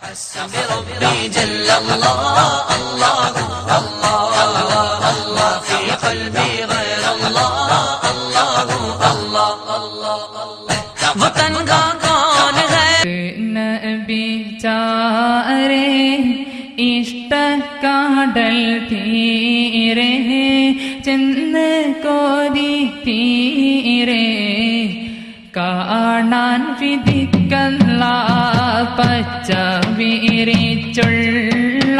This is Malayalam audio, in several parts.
حسبي ربي جل الله الله الله الله في قلبي غير الله الله الله الله वतन का कौन है नबी चारे इष्ट काडल तीरे चंद कोदी तीरे കാണാൻ വിധിക്കല്ല പച്ച വിരിച്ചുള്ള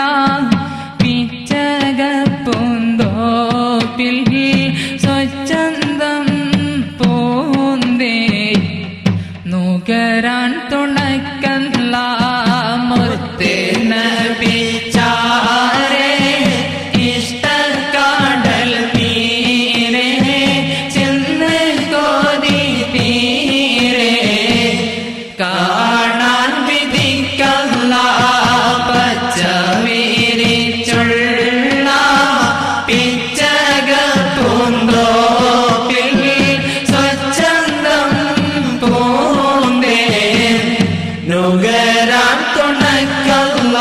പിച്ചകപ്പൂന്തോപ്പിൽ സ്വച്ഛന്തം പൂന്തേ നുകരാൻ തുണക്കല്ല മുത്തേ നബി ചാരേ ഇഷ്ട കാടൽ തീരെ ചെന്ന് കോതി തീരെ കാണാൻ വിധിക്കല്ല പച്ച വിരിച്ചുള്ള പിച്ചകപ്പൂന്തോപ്പിൽ സ്വച്ഛന്തം പൂന്തേ നുകരാൻ തുണക്കല്ല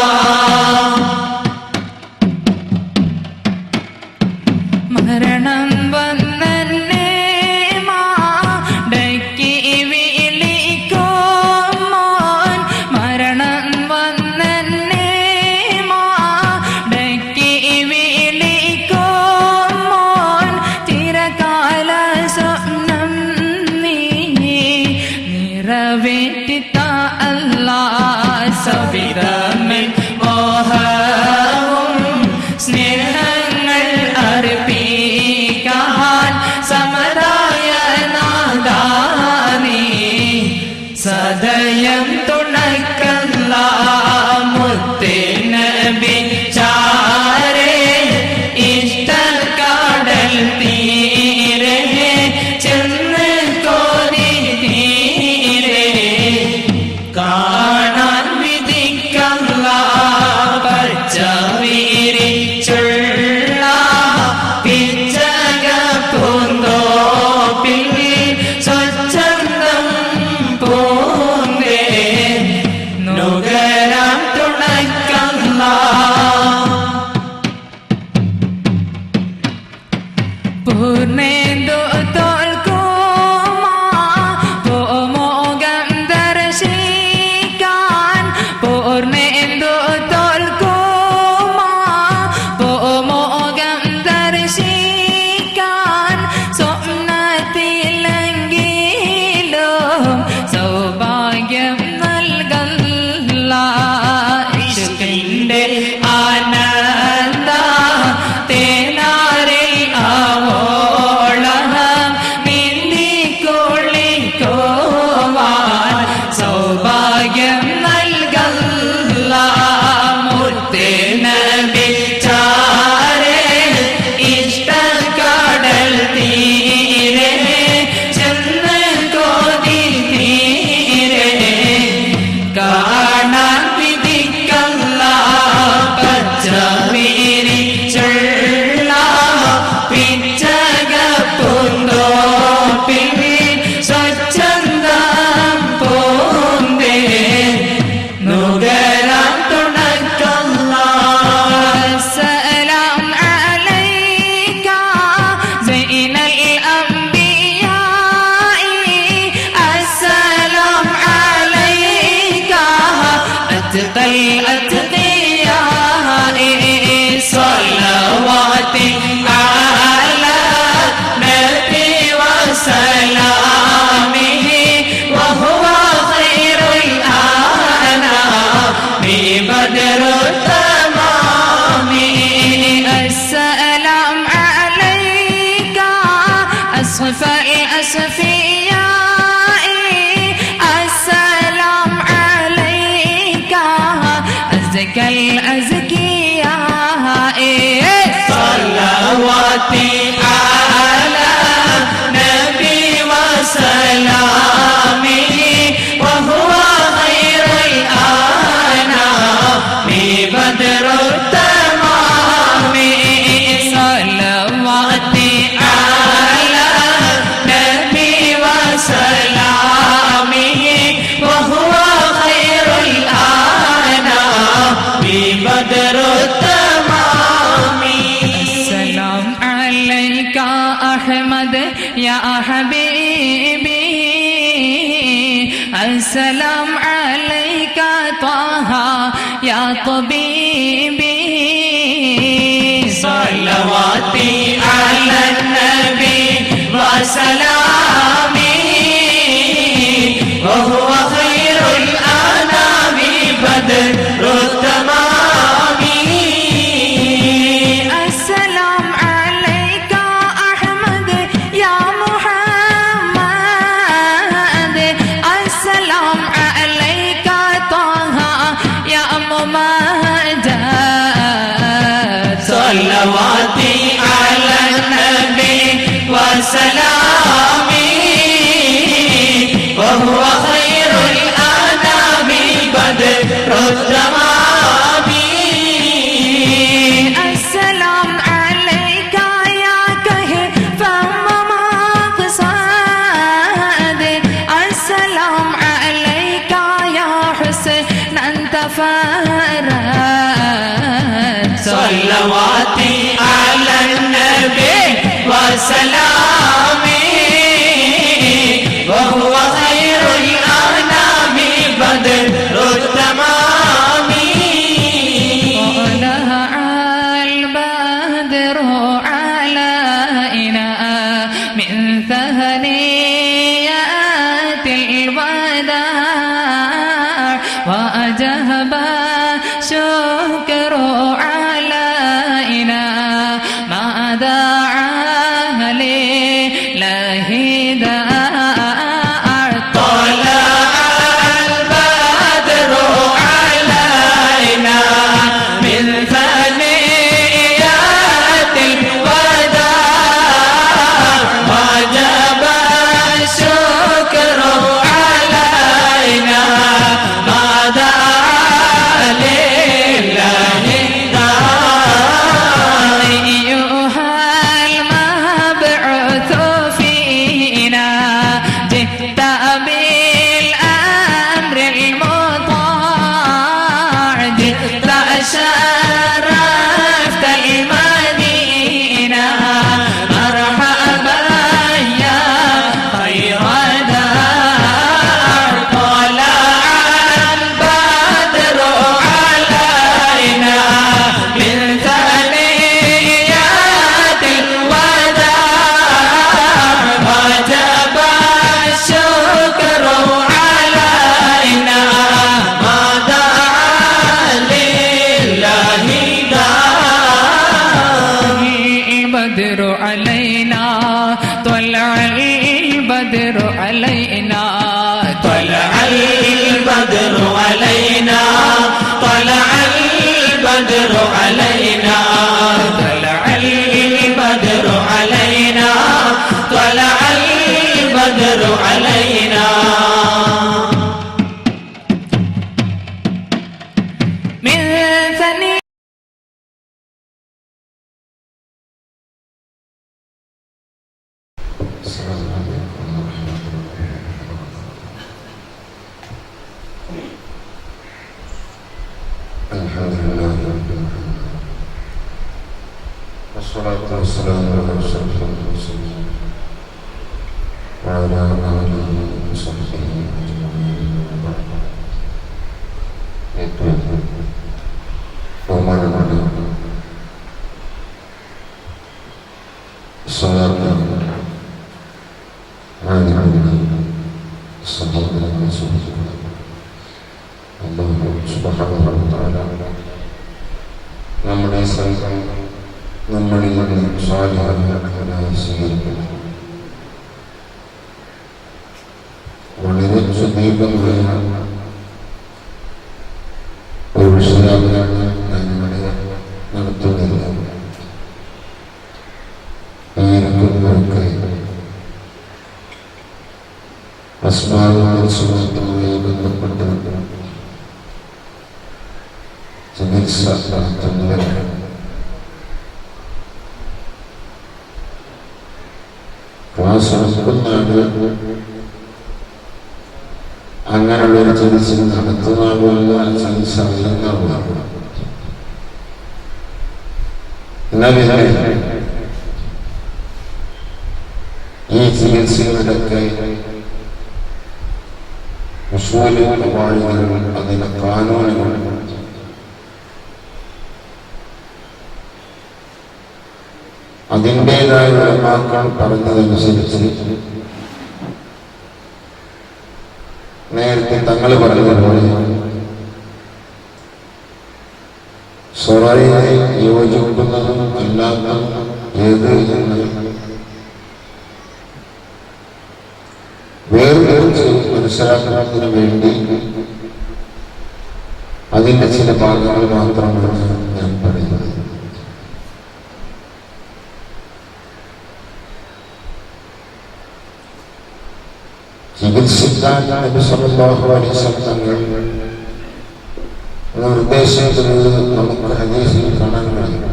മരണം വന്നെ മാടക്കി വിളിക്കോമോൻ മരണം വന്നെ മാടക്കി വിളിക്കോമോൻ ചിരകാല സ്വപ്നം നീ നിറവേറ്റിത്ത അല്ലാ സവിതമൻ മോഹവും സ്നേഹങ്ങൾ അർപ്പിക്കാൻ സമരായ നാദാനീ സദയം തുണക്കല്ല മുത്തേ നബി ചാരേ ഇഷ്ട കാടൽ തീരെ ചെന്ന് കോതി തീരെ السلام عليك طه يا طبيبي صلواتي على النبي وسلامي وهو خير الأنام بدر التمام السلام عليك أحمد يا محمد السلام عليك طه يا ممجد صلواتي على النبي وسلامي وهو خير الأنام بدر التمام السلام عليك يا كهف مقصد السلام عليك يا حسين أنت فرد صلواتي على النبي وسلامي وهو خير الأنام بدر التمام طلع البدر علينا من ثنيات الوداع وأجهب شكر علينا ما دعا لله داع طلع البدر علينا من ثنيات الوداع وجب الشكر علينا ما دعا لله داع أيها المبعوث فينا جئت بالأمر المطاع جئت شرفت المدينة مرحبا يا خير دار طلع البدر علينا من ثنيات الوداع وجب الشكر علينا ما دعا لله داع البدر علينا طلع البدر علينا طلع البدر علينا طلع البدر علينا طلع البدر علينا طلع البدر علينا من ثني السلام عليكم ورحمة الله وبركاته. الحمد لله رب العالمين والصلاة والسلام على أشرف المرسلين وعلى آله وصحبه أجمعين. ബഹുമാനപ്പെട്ട സഹോദരങ്ങളെ സുഹൃത്തുക്കളെ, അല്ലാഹു സുബ്ഹാനഹു വ തആല നമ്മുടെ സംഘം നമ്മളിൽ നിന്ന് സ്വാലിഹായ അമലായി സ്വീകരിക്കുന്നു. വളരെ സുദീർഘമായ ഒരു വിഷയമാണ് ഞാൻ ഇവിടെ നടത്തുന്നില്ല. ഈർക്കുന്നവർക്ക് അസ്മാവുമായി ബന്ധപ്പെട്ട് ചികിത്സ നടത്തുന്നവരാണ്. ക്ലാസ് നടത്തുന്നതാണ് അങ്ങനെയുള്ളൊരു ചികിത്സ നടത്തുന്നതുമല്ല, ചികിത്സ അല്ലെന്നല്ല. ഈ ചികിത്സകളുടെയൊക്കെ ഉസൂലുകൾ, ഖവാഇദുകൾ, അതിന്റെ ഖാനൂനുകൾ അതിൻ്റെതായ ഉലമാക്കൾ പറഞ്ഞതനുസരിച്ച് നേരത്തെ തങ്ങൾ പറഞ്ഞതുപോലെ സ്വറയെ യോജിക്കുന്നതും അല്ലാത്തതും ഏത് എന്ന് വേർതിരിച്ച് മനസ്സിലാക്കുന്നതിന് വേണ്ടി അതിൻ്റെ ചില ഭാഗങ്ങൾ മാത്രമാണ് ഞാൻ പറയുന്നത്. ചികിത്സിക്കാൻ നബി സല്ലല്ലാഹു അലൈഹി വസല്ലം തങ്ങൾ നിർദ്ദേശിക്കുന്നത് നമുക്ക് ഹദീസിൽ കാണാൻ കഴിയും.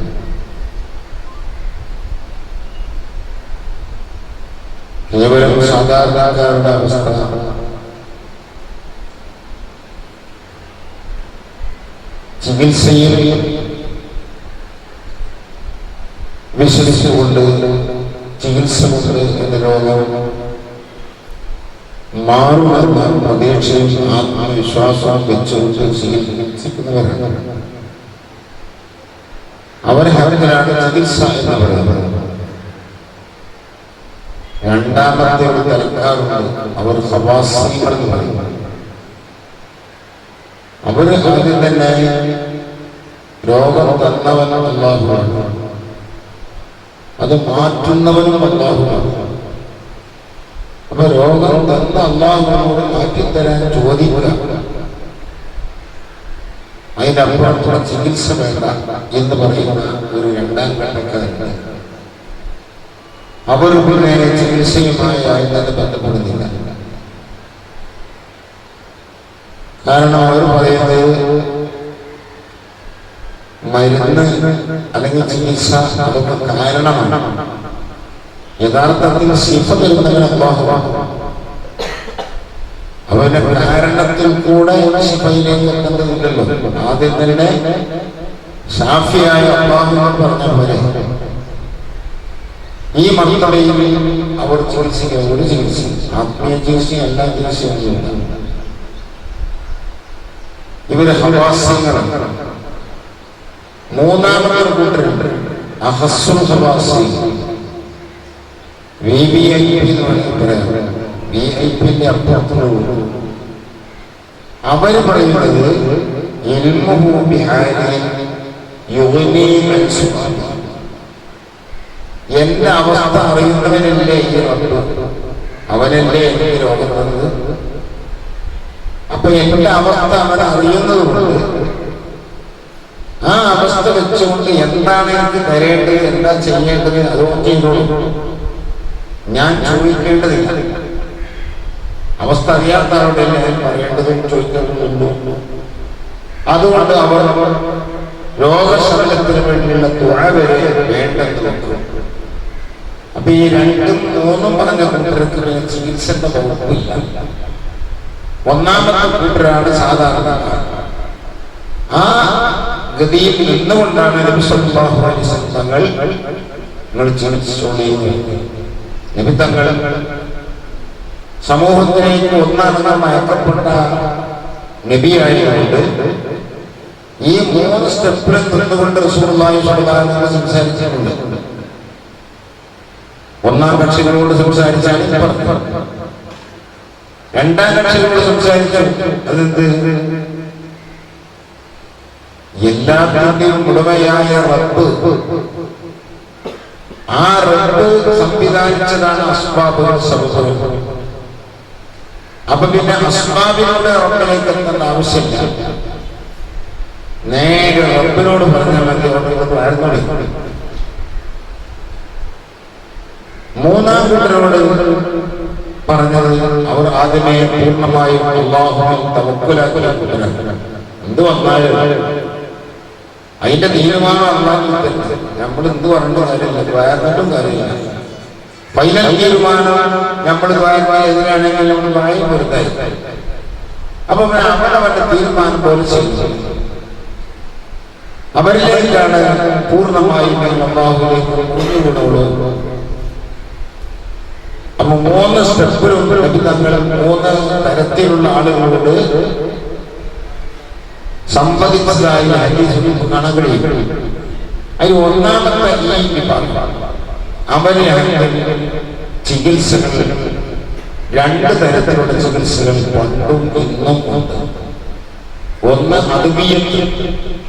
കേവലം സാധാരണക്കാരുടെ അവസ്ഥ ചികിത്സയിൽ വിശ്വസിച്ചുകൊണ്ട് ചികിത്സ കൊണ്ട് എന്ന രോഗം മാറുമെന്ന പ്രതീക്ഷയും ആത്മവിശ്വാസവും വെച്ചുകൊണ്ട് ചികിത്സിക്കുന്നവരാണ്. അവരെ അവരിലാണ് ചികിത്സ എന്ന് പറയുന്നത്. രണ്ടാമത്തെ ഒരു തലക്കാരുണ്ട്, അവർ ഖവാസികൾ എന്ന് പറയും. അവർ ആദ്യം തന്നെ രോഗം തന്നവനും അല്ലാഹുവാണ്, അത് മാറ്റുന്നവനും അല്ലാഹുവാണ്. അപ്പൊ രോഗം തന്ന അല്ലാഹുവിനോട് മാറ്റിത്തരാൻ ചോദിക്കുക, അതിനപ്പുറത്തുള്ള ചികിത്സ വേണ്ട എന്ന് പറയുന്ന ഒരു രണ്ടാം ഘട്ടക്കാരുണ്ട്. അവർ നേരെ ചികിത്സയുമായി ആയിട്ട് ബന്ധപ്പെടുന്നില്ല. കാരണം അവർ പറയുന്നത് മരുന്ന് അല്ലെങ്കിൽ ചികിത്സ അതൊക്കെ കാരണമാണ്. യഥാർത്ഥത്തിൽ ശിഫ തരുന്നവൻ അല്ലാഹുവാണ്. അവന്റെ കാരണത്തിൽ കൂടെ ശിഫയിലേക്ക് എത്തേണ്ടതില്ലല്ലോ. ആദ്യം തന്നെ ശാഫിയായ അല്ലാഹുവിനെ പറഞ്ഞ പോലെ ഈ മർത്തബയിൽ അവർ ചികിത്സിക്കുക. ഒരു ചികിത്സ ആത്മീയ ചികിത്സയും എല്ലാ ചികിത്സയും ഇവര് ഹവാസികളാണ്. മൂന്നാമത്തെ കൂട്ടരുണ്ട് അഹസ്സുൽ ഹവാസി, VIP എന്ന് പറയാം. VIP അപ്പുറത്തുള്ള അവര് പറയുന്നത് ഇൽമുഹു ബിഹാലിൻ യുഗ്നി അൻ സുആലി. എന്റെ അവസ്ഥ അറിയുന്നവനല്ലേ ഈ റബ്ബ്, അവനല്ലേ എനിക്ക് രോഗം തന്നത്. അപ്പൊ എന്റെ അവസ്ഥ അവൻ അറിയുന്നത് കൊണ്ട് ആ അവസ്ഥ വെച്ചുകൊണ്ട് എന്താണ് എനിക്ക് തരേണ്ടത്, എന്താ ചെയ്യേണ്ടത് അതുകൊണ്ട് ചെയ്തോളൂ. ഞാൻ ചോദിക്കേണ്ടതില്ല. അവസ്ഥ അറിയാത്ത ആളുടെയല്ലേ ഞാൻ പറയേണ്ടതും ചോദിക്കേണ്ടതുള്ളൂ. അതുകൊണ്ട് അവർ രോഗശമനത്തിന് വേണ്ടിയുള്ള ദുആ വരെ വേണ്ടെന്ന് വെക്കും. അപ്പൊ ഈ രണ്ടും മൂന്നും പറഞ്ഞ കൂട്ടർക്ക് ചികിത്സന്റെ വകുപ്പില്ല. ഒന്നാമത്തെ കൂട്ടരാണ് സാധാരണ. ആ ഗതിയിൽ നിന്നുകൊണ്ടാണ് നബി സല്ലല്ലാഹു അലൈഹി വസല്ലം തങ്ങൾ നിങ്ങൾ ചികിത്സിച്ചോളീ. നബി തങ്ങൾ സമൂഹത്തിലേക്ക് ഒന്നാണെന്ന് മയക്കപ്പെട്ട നബിയായതുകൊണ്ട് ഈ 3 സ്റ്റെപ്പിലും നിന്നുകൊണ്ട് റസൂലുള്ളാഹി സ്വല്ലല്ലാഹു അലൈഹി വസല്ലം സംസാരിച്ചിട്ടുണ്ട്. ഒന്നാം കക്ഷികളോട് സംസാരിച്ചാൽ രണ്ടാം കക്ഷികളോട് സംസാരിച്ചാൽ അതെന്ത്, എല്ലാത്തിന്റെയും ഉടമയായ റബ്ബ്, ആ റബ്ബ് സംവിധാനിച്ചതാണ് അസ്ബാബുകൾ സബബുകൾ. അപ്പൊ പിന്നെ അസ്ബാബിലൂടെ റബ്ബിലേക്ക് എത്തേണ്ട ആവശ്യമില്ല. നേരെ റബ്ബിനോട് പറഞ്ഞാൽ മതി, റബ്ബിനോട് ആയിരുന്നോളി. മൂന്നാം കൂട്ടരോട് പറഞ്ഞത് അവർ ആദ്യമേ പൂർണ്ണമായും അല്ലാഹുവിൽ തവക്കുലാക്കിയ കൂട്ടരാണ്. എന്ത് വന്നാലും അതിന്റെ തീരുമാനം അല്ലാഹുവിൽ തന്നെ. നമ്മൾ എന്ത് പറഞ്ഞ കാര്യമില്ല, ദ്വാരക്കാട്ടും കാര്യമില്ല. ഫൈനൽ തീരുമാനം നമ്മൾ എതിരാണെങ്കിൽ നമ്മൾ വായി പൊരുത്തായി. അപ്പൊ അവരുടെ തീരുമാനം പോലെ ചെയ്തു. അവരിലേക്കാണ് പൂർണ്ണമായും അല്ലാഹുവിലേക്ക് കൊണ്ടുവിടുള്ളൂ. അപ്പൊ 3 സ്റ്റെപ്പിലുണ്ട് തങ്ങൾ 3 തരത്തിലുള്ള ആളുകളോട് സംവദിച്ചതായി ഹദീസിൽ കാണാൻ കഴിയും. അതിൽ ഒന്നാമത്തെ ഈ വിഭാഗം അവരെയാണ് ചികിത്സകൾ 2 തരത്തിലുള്ള ചികിത്സകൾ പണ്ടും ഇന്നും ഉണ്ട്. ഒന്ന് അദ്വിയത്ത്,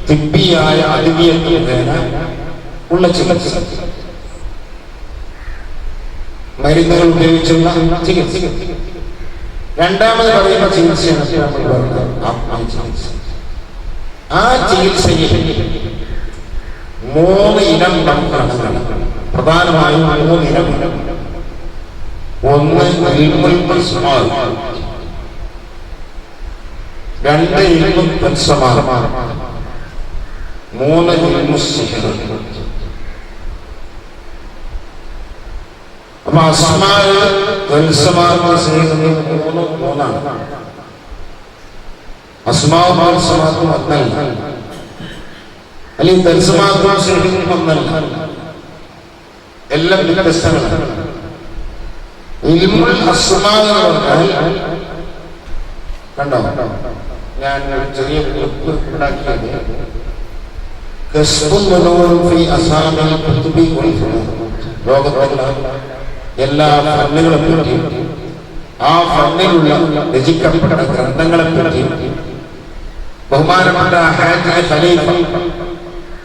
തിബ്ബിയായ അദ്വിയത്ത് മുഖേന ഉള്ള ചികിത്സ, മരുന്നുകൾ ഉപയോഗിച്ചുള്ള ചികിത്സ. രണ്ടാമത് പറയുന്ന ചികിത്സയാണ് ചികിത്സ. ആ ചികിത്സയിൽ 3 ഇനം നമുക്കാണ്. പ്രധാനമായും 3 ഇനം. ഒന്ന് ഇൽമുൽ ഇസ്മാൽ, 2 ഇൽമുൽ തൻസമാ, 3 ഇൽമുൽ സിഹർ. അപ്പൊ അസ്മാൽ തൻസമാ സിഹർ 3 അസ്മാവും തൻസമാത്തും ഒന്നല്ല, അല്ലെങ്കിൽ തൻസമാത്തും സിഹറും ഒന്നല്ല, എല്ലാം വ്യത്യസ്തങ്ങളാണ്. ഇൽമുൽ അസ്മാ എന്ന് പറഞ്ഞാൽ കണ്ടോ, ഞാൻ ചെറിയ ഗ്രൂപ്പ് ഉണ്ടാക്കിയത് ലോകത്തുള്ള എല്ലാ ഫന്നുകളെ പറ്റി, ആ ഫന്നിലുള്ള രചിക്കപ്പെട്ട ഗ്രന്ഥങ്ങളെ പറ്റി ബഹുമാനപ്പെട്ട ഹാജി ഖലീഫ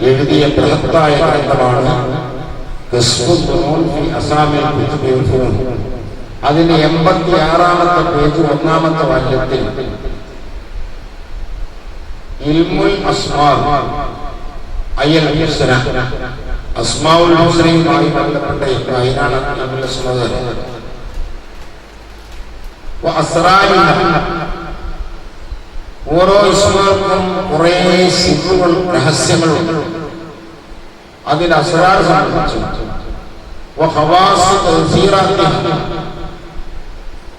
എഴുതിയ ബൃഹത്തായ ഗ്രന്ഥമാണ് അതിന് 86ാമത്തെ പേജ് 1ാമത്തെ വാക്യത്തിൽ ഇൽമുൽ അസ്മാ അയ്യൽ ഹുസ്ന, അസ്മാഉൽ ഹുസ്നയുമായി ബന്ധപ്പെട്ട അതിനാണ് നമ്മുടെ സഹോദരൻ. ഓരോ ഇസ്മാക്കും കുറെ സിറുകൾ, രഹസ്യങ്ങളുണ്ട്. അതിന് അസ്റാർ സംബന്ധിച്ചു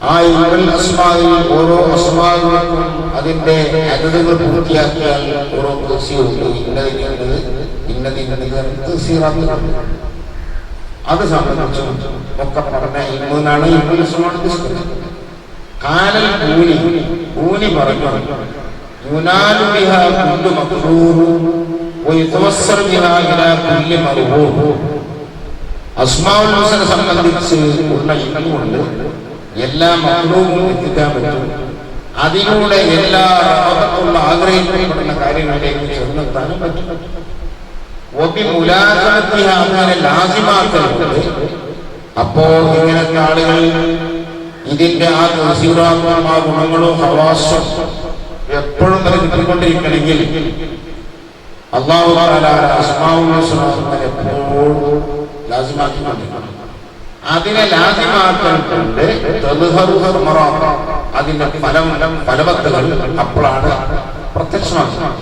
ആ ഇൽമുൽ അസ്മാഇൽ ഓരോ അസ്മാകൾക്കും അതിന്റെ അദദുകൾ പൂർത്തിയാക്കിയാൽ ഓരോ തഫ്സീറുണ്ട്. അത് സംബന്ധിച്ചും ഒക്കെ പറഞ്ഞ ഇൽമുനാണ് ഇൽമുൽ അസ്മാഇ. കാലൽ ഊനി പറഞ്ഞു യുനാലു ബിഹാ കുല്ലു മഖ്റൂർ വയതവസ്സൽ ബിഹാ ഇലാ കുല്ലി മർഹൂബ്. അസ്മാഉൽ ഹുസ്ന സംബന്ധിച്ച് ഉള്ള ഇൽമുണ്ട്, എല്ലാ മഖ്റൂബും എത്തിക്കാൻ പറ്റും. അതിലൂടെ എല്ലാ റഹ്മത്തുള്ള ആഗ്രഹിക്കപ്പെടുന്ന കാര്യങ്ങളിലേക്ക് ചെന്നെത്താനും പറ്റും. അങ്ങനെ ലാസിമാക്കലുണ്ട്. അപ്പോ ഇങ്ങനത്തെ ആളുകൾ ഇതിന്റെ ആ തഫ്സീറാത്തും ആ ഗുണങ്ങളും ഹവാസും എപ്പോഴും കിട്ടിക്കൊണ്ടിരിക്കണമെങ്കിൽ അല്ലാഹു തആല അസ്മാഉൽ ഹുസ്ന എപ്പോഴും ലാസിമാക്കിക്കൊണ്ടിരിക്കണം. അതിനെ ലാസിമാക്കലുണ്ട് അതിന്റെ ഫലവത്തുകൾ അപ്പോഴാണ് പ്രത്യക്ഷമാക്കുന്നത്.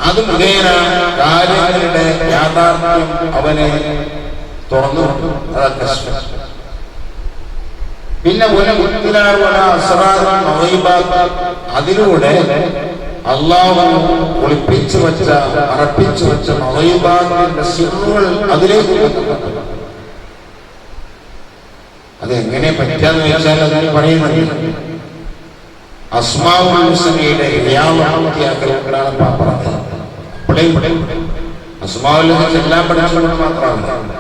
അത് മുഖേന കാര്യങ്ങളുടെ യാഥാർത്ഥ്യം അവനെ തുറന്നു. പിന്നെ അതിലൂടെ അല്ലാഹു ഒളിപ്പിച്ചു വെച്ച, അറപ്പിച്ചു വെച്ച മഗൈബാത്തിന്റെ സിറുകൾ അതിലേക്ക് അതെങ്ങനെ പറ്റാന്ന് വെച്ചാൽ അതിന് പറയുന്നത് അസ്മാഉൽ ഹുസ്നയുടെ വ്യാപത്തിയാക്കലാണ് പറഞ്ഞത്. അസ്മാഉൽ ഹുസ്ന എല്ലാം പഠിച്ചുകൊണ്ട് മാത്രമാണ്.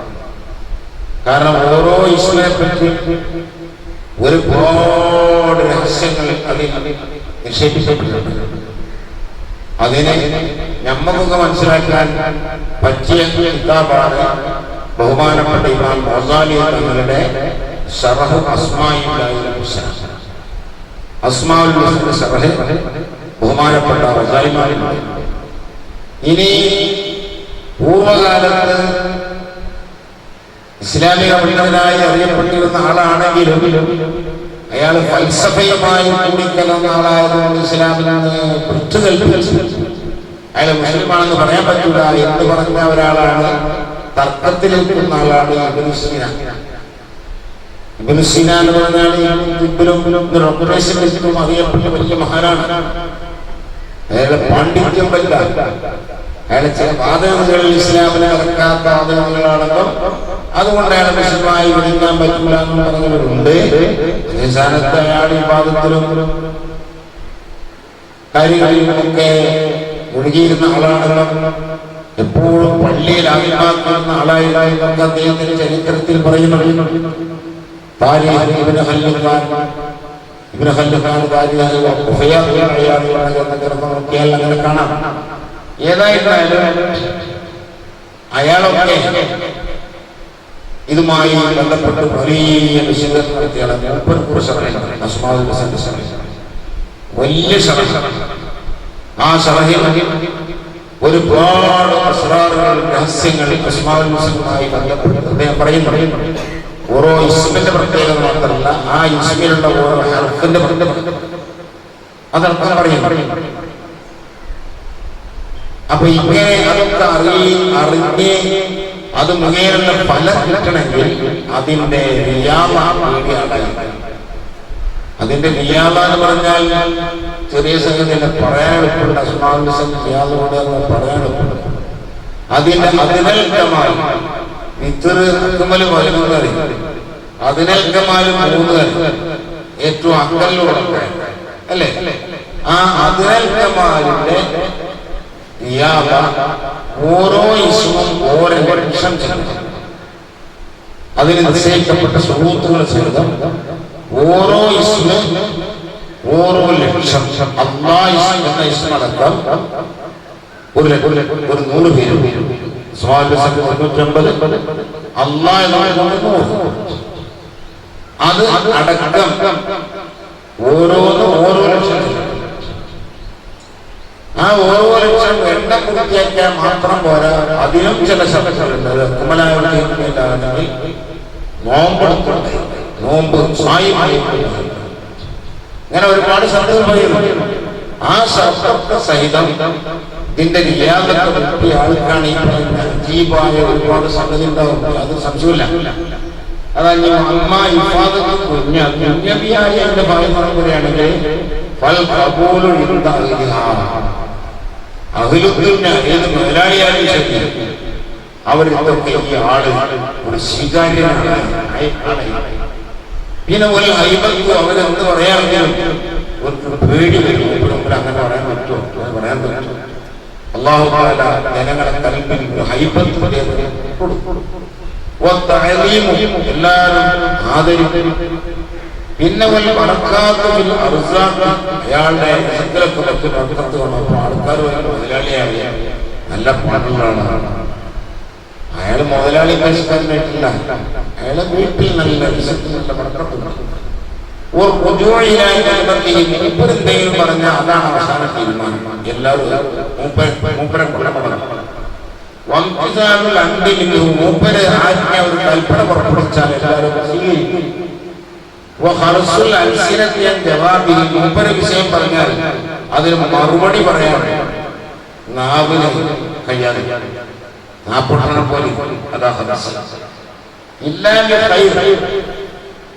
കാരണം ഓരോ ഈശ്വരനെ പറ്റി ഒരുപാട് രഹസ്യങ്ങൾ അതിൽ നിക്ഷേപിക്കപ്പെട്ടിട്ടുണ്ട്. അതിനെ നമ്മക്കൊക്കെ മനസ്സിലാക്കാൻ പറ്റിയ കിതാബാണ് ബഹുമാനപ്പെട്ട ഇമാം ഗസാലി തങ്ങളുടെ ശറഹ് അസ്മാഉൽ ഹുസ്ന. അസ്മാഉൽ ഹുസ്ന ശറഹ് ബഹുമാനപ്പെട്ട ഗസാലി. ഇനി പൂർവകാലത്ത് ഇസ്ലാമിക പണ്ഡിതനായി അറിയപ്പെട്ടിരുന്ന ആളാണെങ്കിലും അയാൾ ഫൽസഫയുമായി കൂടിക്കലർന്ന ആളായതുകൊണ്ട് ഇസ്ലാമിലാണ് പൃഥ്വികൽപ്പിച്ചു. അയാൾ മുസ്ലിമാണെന്ന് പറയാൻ പറ്റില്ല എന്ന് പറഞ്ഞ ഒരാളാണ്, തർക്കത്തിൽ നിൽക്കുന്ന ആളാണ് ഇബ്നു സീന. ഇബ്നു സീന എന്ന് പറഞ്ഞാൽ റെപ്പറേഷനിലും അറിയപ്പെട്ട വലിയ മഹാനാണ്. അയാളുടെ പാണ്ഡിത്യം വല്ല അയാളെ ചില വാദഗതികളിൽ ഇസ്ലാമിനെ നടക്കാത്ത വാദഗതികളാണല്ലോ, അതുകൊണ്ട് അയാളെ വിശദമായി വിളിക്കാൻ പറ്റില്ല എന്ന് പറഞ്ഞവരുണ്ട്. അതേ സ്ഥാനത്ത് അയാൾ ഈ വാദത്തിലും കാര്യങ്ങളിലുമൊക്കെ ഒഴുകിയിരുന്ന ആളാണല്ലോ. എപ്പോഴും പള്ളിയിൽ ആത്മാക്കുന്ന ആളായിരുന്നു. അദ്ദേഹത്തിന്റെ ചരിത്രത്തിൽ പറയുന്നു. ഇബ്നു ഖൽദുൻ നോക്കിയാൽ അങ്ങനെ കാണാം. ഏതായിരുന്നാലും അയാളൊക്കെ ഇതുമായി ബന്ധപ്പെട്ട് വലിയ വിശദീകരണം നടത്തിയാണ്. വലിയ ആ ശറഹിൽ ഒരുപാട് അസ്റാറുകൾ, രഹസ്യങ്ങൾ അസ്മാഉൽ ഹുസ്നയുമായി ബന്ധപ്പെട്ട് അദ്ദേഹം പറയുന്നു. ഓരോ ഇസ്മിന്റെ പ്രത്യേകത മാത്രമല്ല, ആ ഇസ്മിലുള്ള ഓരോ ഹർഫിന്റെ പ്രത്യേകത അതർത്ഥം പറയും. അപ്പൊ ഇങ്ങനെ അതൊക്കെ അറിഞ്ഞ് അത് മുഖേന ഫലം കിട്ടണമെങ്കിൽ അതിന്റെ അതിന്റെ നിയാമ എന്ന് പറഞ്ഞാൽ ചെറിയ സംഗതി പറയാൻ എളുപ്പമുണ്ട്. അസ്മാഉൽ ഹുസ്ന നിയാമോട് പറയാൻ എളുപ്പമുണ്ട്. അതിനൽക്കമാൽ അതിനൽക്കമാലും 3 ഏറ്റവും അക്കലിലൂടെ അല്ലേ? ആ അതിനൽക്കമാലിന്റെ നിയാമ ഓരോ ഇസ്മും ഓരോ ലക്ഷം ചെലുത്തും. അതിന് നിശ്ചയിക്കപ്പെട്ട സുഹൃത്തുക്കൾ ചെലുത്തും. ഓരോ ഇസ്മും ഓരോ ലക്ഷം. അല്ലാഹ് എന്ന ഇസ്മടക്കം ഒരു 100 പേര്. 950 അല്ലാഹ് അത് അടക്കം ഓരോന്നും ഓരോ ലക്ഷം. ആ ഓരോ ലക്ഷം എണ്ണം പൂർത്തിയാക്കിയാൽ മാത്രം പോരാ, അതിനും ചില ശബ്ദങ്ങളുണ്ട്. കുമലാണെങ്കിൽ നോമ്പെടുത്തുണ്ട്, നോമ്പ് ഇങ്ങനെ ഒരുപാട് ശബ്ദങ്ങൾ പറയുന്നു. ആ ശബ്ദത്തെ സഹിതം ഇതിന്റെ നിയാമത്തെ പറ്റിയ ആൾക്കാണ് ഈ പറയുന്ന അജീബായ ഒരുപാട് സംഗതി ഉണ്ടാവും. അത് സംശയമില്ല. അതാ അമ്മ ഇഫാദത്ത് കുഞ്ഞബിയായ എന്റെ ഭാഗം പറയുകയാണെങ്കിൽ ഏത് മുതലാളിയാലും ശരി, അവരിതൊക്കെ ഈ ആള് ഒരു സ്വീകാര്യനാണ്. പിന്നെ ഒരു ഹൈബത്ത് അവരെന്ത് പറയാമെങ്കിലും ഒരു പേടി വരും. അങ്ങനെ പറയാൻ പറ്റുമോ? പറയാൻ പറ്റും. അല്ലാഹു തആല ജനങ്ങളെ കൽബിൽ ഒരു ഹൈബത്ത് കൊടുക്കും. എല്ലാവരും ആദരിക്കും. പിന്നെ അയാളുടെ ആൾക്കാർ മുതലാളിയായ നല്ല പാട്ടുകളാണ്. അയാൾ മുതലാളി പരിഷ്കാരനായിട്ടില്ല, അയാളെ വീട്ടിൽ നല്ല വിശക്കുന്നുണ്ട്. എന്തെങ്കിലും പറഞ്ഞാൽ അതാണ് അവസാന തീരുമാനം. എല്ലാവരും മൂപ്പരെ കൊല്ലപ്പെടണം. മൂപ്പര് ആജ്ഞ ഒരു കൽപ്പന പുറപ്പെടുവിച്ചാൽ എല്ലാവരും സ്വീകരിക്കും. മൂപ്പര് വിഷയം പറഞ്ഞാൽ അതിന് മറുപടി പറയാൻ നാവിന് കഴിയാതെ നാപ്പൊട്ടനെ പോലെ അതാ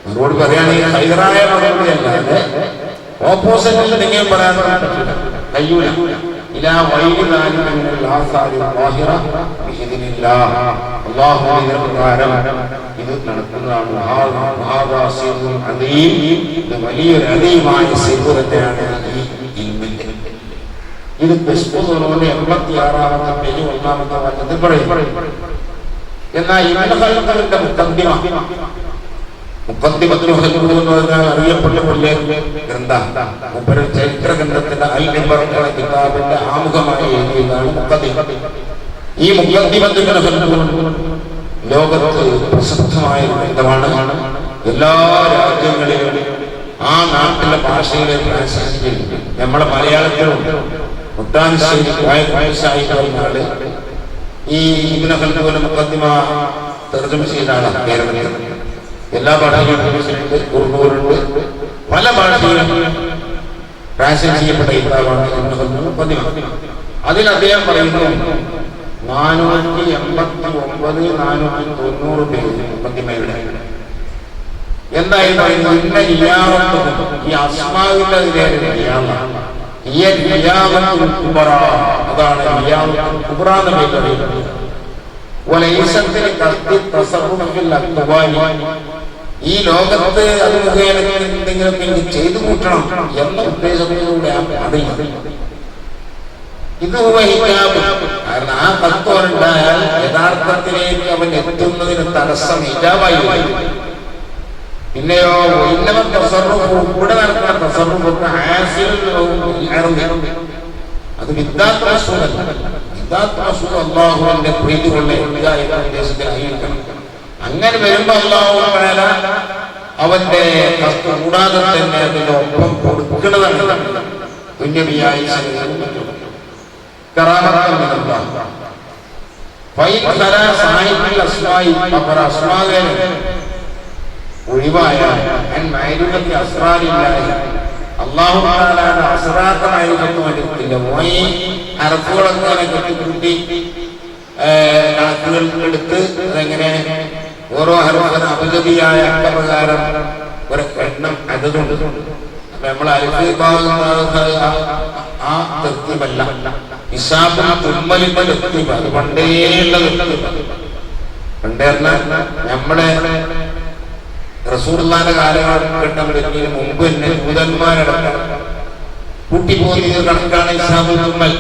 മറുപടി പറയുകയാണെങ്കിൽ ഹൈറായ മറുപടി അല്ലാതെ ഓപ്പോസിറ്റിൽ എന്തെങ്കിലും പറയാൻ കഴിയൂല. ഇത് നടക്കുന്നതാണ്. വലിയൊരു അതീയമായ സിർറ് തന്നെയാണ് ഈ ഇൽമിന്റെ. ഇത് 86-ാമത്തെ പേജ് 1-ാമത്തെ വാക്യത്തിൽ പറയും. എന്നാൽ ഇബ്നു ഖൽദുന്റെ അറിയപ്പെട്ട ഗ്രന്ഥം, ചരിത്ര ഗ്രന്ഥത്തിന്റെ അൽ മിമ്പർ എന്ന കിതാബിന്റെ ആമുഖമായി എഴുതിയതാണ് മുഖദ്ദിമ. ഈ മുഖദ്ദിമത്തിന്റെ ലോകത്ത് പ്രസിദ്ധമായ ഗ്രന്ഥമാണ്. എല്ലാ രാജ്യങ്ങളിലും ആ നാട്ടിലെ ഭാഷയിലെ ട്രാൻസ്ലേഷൻ നമ്മളെ മലയാളത്തിലും മുട്ടാൻശ്ശേരി കഴിഞ്ഞാല് ഈ ഇബ്നു ഖൽദുന്റെ മുഖദ്ദിമ തർജ്ജമ ചെയ്താണ് കേരളത്തിൽ. എല്ലാ ഭാഷയിലും ഉറുദുവിലുണ്ട്, പല ഭാഷയിലും ട്രാൻസ്ലേറ്റ് ചെയ്യപ്പെട്ട കിതാബാണ് ഇബ്നു ഖൽദുന്റെ മുഖദ്ദിമ. അതിൽ അദ്ദേഹം പറയുന്നു 489-490 പേജ് മുഖദ്ദിമയുടെ. എന്തായാലും പറയുന്നത് ഇന്ന നിയാമത്തും ഈ അസ്മാവിന്റെ അതാണ് ഈ ലോകത്ത് അത് മുഖേന എന്തെങ്കിലുമൊക്കെ എനിക്ക് ചെയ്തു കൂട്ടണം എന്ന ഉദ്ദേശത്തിലൂടെ ഇത് കാരണം ആ തത്വമുണ്ടായാൽ യഥാർത്ഥത്തിലേക്ക് അവൻ എത്തുന്നതിന് തടസ്സം ഇജാബായി. പിന്നെയോ ഇവിടെ നടക്കുന്ന തസറുഫ് അത് അള്ളാഹുവിന്റെ പ്രീതി കൊണ്ട് ഉദ്ദേശത്തിലായിരിക്കണം. അങ്ങനെ വരുമ്പോ അള്ളാഹു അവന്റെ കൂടാതെ തന്നെ അതിന്റെ ഒപ്പം കൊടുക്കുന്നതാണ് തുല്യവിയായി ഒഴിവായ അള്ളാഹു അസ്രാത്തമായിരിക്കുന്നു എടുത്തില്ല. പോയി അറപ്പുകളൊക്കെ കെട്ടിക്കൂട്ടി കണക്കുകൾ എടുത്ത് അതെങ്ങനെ ഓരോ ഹർഫിന് അപഗതിയായ അക്കപ്രകാരം ഒരു എണ്ണം അതുകൊണ്ട് അപ്പൊ നമ്മൾ ആ തൃപ്തിമല്ല അത് പണ്ടേയുള്ളത്. പണ്ടേ നമ്മളെ റസൂലുള്ളാഹിന്റെ കാലഘട്ടത്തിന് മുമ്പ് തന്നെ ജൂതന്മാരടക്കം കൂട്ടിപ്പോന്നിയ കണക്കാണ് ഇസ്ലാമുൽ ഉമ്മൽ.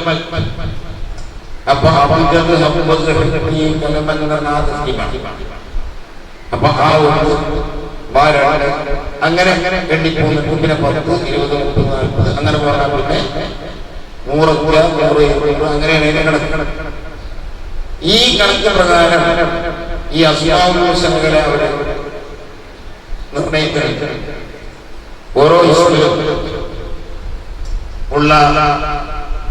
അപ്പൊ അപ്പൊ ആ അങ്ങനെ എണ്ണിപ്പോന്ന് മുമ്പിനെ 10, 20, 30, 40 അങ്ങനെ പോകാൻ പിന്നെ 100, 100, അങ്ങനെയാണ് കണക്ക്. ഈ കണക്ക് പ്രകാരം ഈ അസ്മാഉൽ ഹുസ്നകളെ അവരെ നിർണയിക്കണം. ഓരോ ഇസ്മിലും ഉള്ള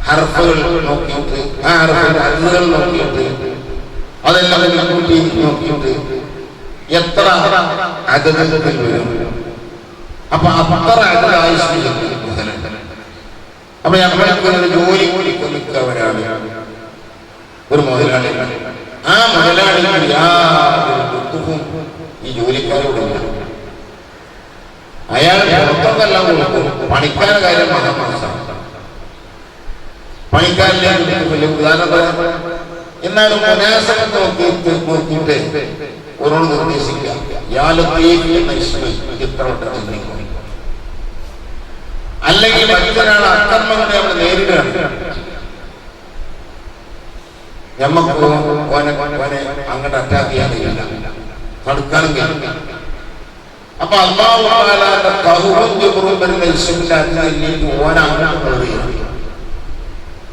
ഹർഫുകൾ നോക്കിയിട്ട് ആ ഹർഫിന്റെ അർത്ഥങ്ങൾ നോക്കിയിട്ട് അതെല്ലാം കൂട്ടി നോക്കിയിട്ട് എത്ര അദദത്തിൽ വരും. അപ്പൊ അത്ര അദദായി അപ്പൊ ഞമ്മൾക്ക് ജോലി നിൽക്കവരാണ് ഒരു മുതലാളി. ആ മുതലാളികൾ യാതൊരു ഈ ജോലിക്കാരോടില്ല. അയാൾ പുറത്തൊക്കെല്ലാം കൊടുക്കും. പണിക്കാരുടെ കാര്യം മനസ്സിലാക്കാം. പണിക്കാരിലേക്ക് ഉദാഹരണം എന്നാലും മുനാസബത്ത് നോക്കിയിട്ട് ഒരോട് നിർദ്ദേശിക്കുക അല്ലെങ്കിൽ മറ്റൊരാൾ അക്രമങ്ങളെ നമ്മൾ നേരിടുകയാണ്. ഞമ്മക്ക് അങ്ങോട്ട് അറ്റാക്ക് ചെയ്യാൻ കഴിയില്ല, തടുക്കാനും കഴിയില്ല. അപ്പൊ അല്ലാഹു തആലയുടെ ഖഹ്റുൻ ജബ്റുൻ വരുന്ന ഇസ്മിന്റെ അല്ലാഹ് ഓനാണ്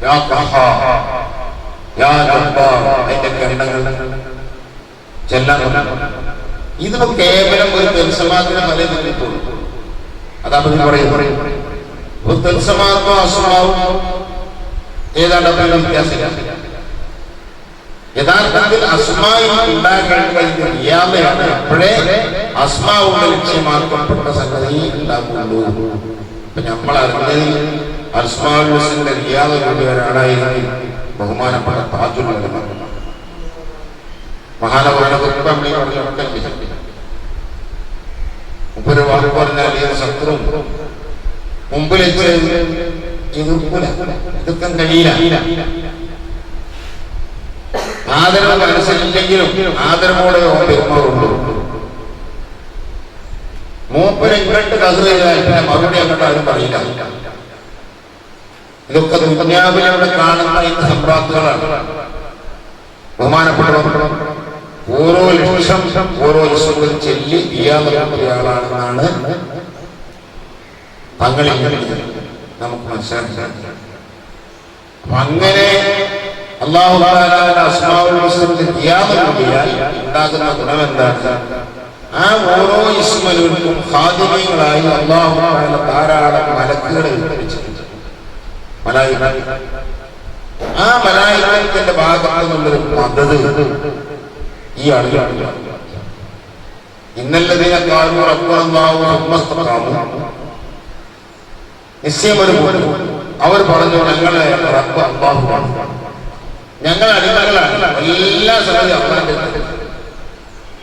യാ ഖഹാർ യാ ജബ്ബാർ അതിന്റെ കണ്ണങ്ങൾ ചെല്ലാൻ. ഇത് കേവലം ഒരു തെൽസമാത്തിന് പല നിന്നിട്ടുള്ളൂ. അതാ പറയും ഒരു തെൽസമാർക്കോ അസ്മാവും ഏതാണ്ട് വ്യത്യാസമില്ല. യഥാർത്ഥത്തിൽ അസ്മായിൽ ഉണ്ടാക്കാൻ കഴിയുന്ന ഇയാളെയാണ് എപ്പോഴേ അസ്മാവുള്ള ലക്ഷ്യമാക്കപ്പെട്ട സംഗതി ഉണ്ടാക്കുള്ളൂ. ഇപ്പൊ നമ്മൾ അറിഞ്ഞതിൽ അസ്മാഉൽ ഹുസ്നയുടെ റിയാദ് കൊണ്ടുവരാനായിരുന്നു ബഹുമാനപ്പെട്ട താജുൽ ഉലമ മഹാനവരുടെ മുപ്പൊരു വാക്ക് പറഞ്ഞാൽ ഏത് ശത്രുവും മുമ്പിൽ എതിർക്കാൻ കഴിയില്ല. ആദരവ് മനസ്സിലെങ്കിലും ആദരവോടെ പെരുമാറുള്ളൂ. മൂപ്പര് ഇങ്ങോട്ട് കഥ മറുപടി അങ്ങോട്ട് ആരും പറയില്ല. ഇതൊക്കെ ദുനിയാവിലൂടെ കാണുന്ന ഈ സമ്പ്രാത്തുകളാണ്. ബഹുമാനപ്പെട്ട ഓരോ ലക്ഷം ഓരോ ലക്ഷം ചെല്ലി ഇയാളാണെന്നാണ് തങ്ങളിൽ നമുക്ക് മനസ്സിലാക്കാൻ. അപ്പൊ അങ്ങനെ അല്ലാഹു തആലയുടെ അസ്മാഉൽ ഹുസ്നയുടെ റിയാദ് കൂടിയാൽ ഉണ്ടാകുന്ന ഗുണം എന്താണ്? ആ ഓരോ ഇസ്മുകൾക്കും ഖാദിമീങ്ങളായി അല്ലാഹു തആല ധാരാളം മലക്കുകളെ വെച്ചിട്ടുണ്ട്. മലായിക ആ മലായികത്തിന്റെ ഭാഗത്തു നിന്നുള്ളൊരു മദദ് ഈ ആളുകളാണ്. ഇന്നല്ലദീന ഖാലൂ റബ്ബുനല്ലാഹു സുമ്മസ്തഖാമു നിശ്ചയമൊരു അവർ പറഞ്ഞു ഞങ്ങളെ റബ്ബ് അല്ലാഹുവാണ്, ഞങ്ങൾ അടിമകളാണ്, എല്ലാ സംഗതി അല്ലാഹുവിന്റെ.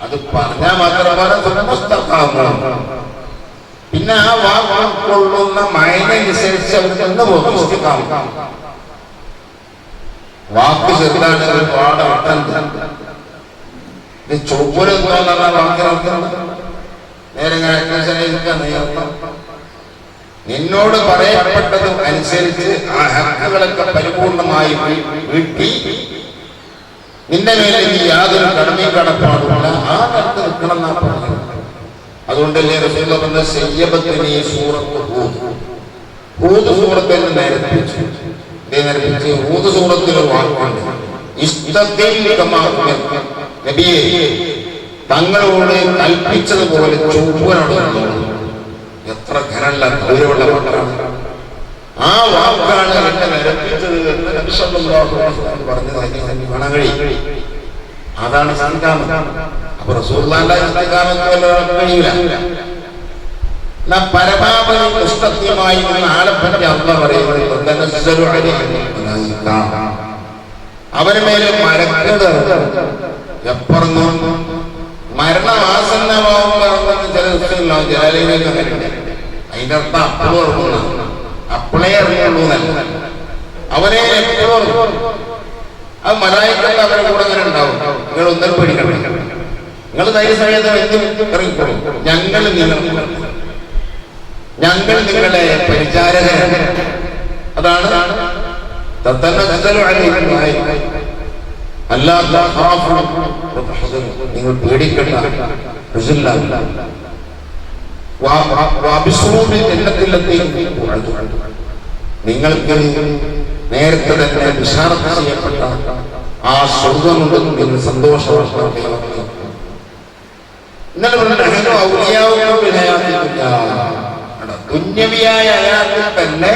അത് പറഞ്ഞാൽ മാത്രം പിന്നെ പിന്നെ ആ വാക്ക് ഉൾക്കൊള്ളുന്ന മൈനനുസരിച്ച് അവർ നിന്ന് പോകും. വാക്ക് ചെറുതാണ്, ഒരുപാട് അർത്ഥം. ഇത് ചൊവ്വലെന്തോന്ന വാക്കിനർത്ഥം നേരെ നിന്നോട് പറയപ്പെട്ടത് അനുസരിച്ച് ആ ഹക്കുകളൊക്കെ പരിപൂർണമായി വീട്ടി നിന്റെ മേലെ നീ യാതൊരു കടമയും കടപ്പാടുമില്ല, ആ കടത്ത് നിൽക്കണം എന്നാ പറഞ്ഞത്. അതുകൊണ്ടല്ലേ റസൂലുള്ളാഹി പറഞ്ഞത് സയ്യബത്തിനെ സൂറത്ത് ഹൂദ് സൂറത്തിൽ നേരപ്പിച്ചു. ഹൂദ് സൂറത്തിൽ ഒരു വാക്കുണ്ട്, നബിയെ തങ്ങളോട് കൽപ്പിച്ചതുപോലെ ചൊവ്വനോട്. എത്ര ഘനമുള്ള ഗൗരവമുള്ള വാക്കാണ്. ആ വാക്കാണ് എന്നെ നിരപ്പിച്ചത് എന്ന് നബി സല്ലല്ലാഹു അലൈഹി വസല്ലം പറഞ്ഞത്. കാണാൻ കഴിയും. അതാണ് ഇസ്തിഖാമത്ത്. അപ്പൊ റസൂലുള്ളാഹിന്റെ ഇസ്തിഖാമത്ത് കഴിയില്ല. പരമാവധി മുസ്തഖീമായി ആളെ പറ്റി അല്ലാഹു പറയുന്നത് അവരുടെ മേലെ മരക്കുകൾ എപ്പറന്നു മരണം ആസന്നമാവുന്ന ചില ദിവസങ്ങളുണ്ടാവും. ജലാലയിലേക്ക് അതിന്റെ അർത്ഥം അപ്പോഴും ഓർമ്മ, അപ്പോളേ അറിയുള്ളൂ എന്നല്ല, അവരെ എപ്പോഴും അത് മലായിക്കത്ത് അവരുടെ കൂടെ അങ്ങനെ ഉണ്ടാവും. നിങ്ങൾ ഒന്നും പേടിക്കണം, നിങ്ങൾ ധൈര്യസമയത്ത് ഇറങ്ങിക്കോളും, ഞങ്ങൾ നിങ്ങളെ പരിചാരകരാണ്. അതാണ് നിങ്ങൾ പേടിക്കണ്ട. നിങ്ങൾക്ക് നേരത്തെ തന്നെ വിശാലത ചെയ്യപ്പെട്ട ആ സ്വർഗമുണ്ടെന്ന് നിങ്ങൾ സന്തോഷവാർത്ത. ഇന്നലെ ദുന്യവിയായ അയാൾക്ക് തന്നെ